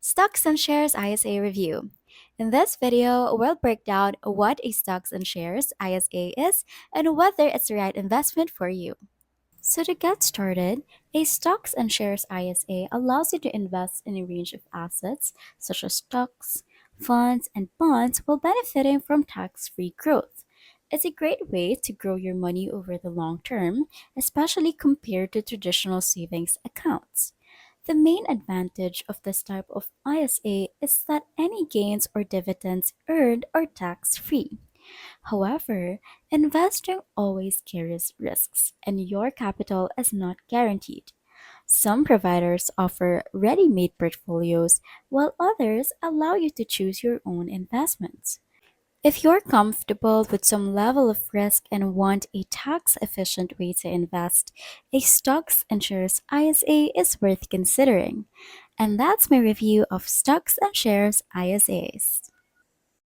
Stocks and Shares ISA Review. In this video, we'll break down what a Stocks and Shares ISA is and whether it's the right investment for you. So, to get started, a Stocks and Shares ISA allows you to invest in a range of assets such as stocks, funds, and bonds while benefiting from tax free growth. It's a great way to grow your money over the long term, especially compared to traditional savings accounts. The main advantage of this type of ISA is that any gains or dividends earned are tax free. However, investing always carries risks, and your capital is not guaranteed. Some providers offer ready made portfolios, while others allow you to choose your own investments. If you're comfortable with some level of risk and want a tax efficient way to invest, a Stocks and Shares ISA is worth considering. And that's my review of Stocks and Shares ISAs.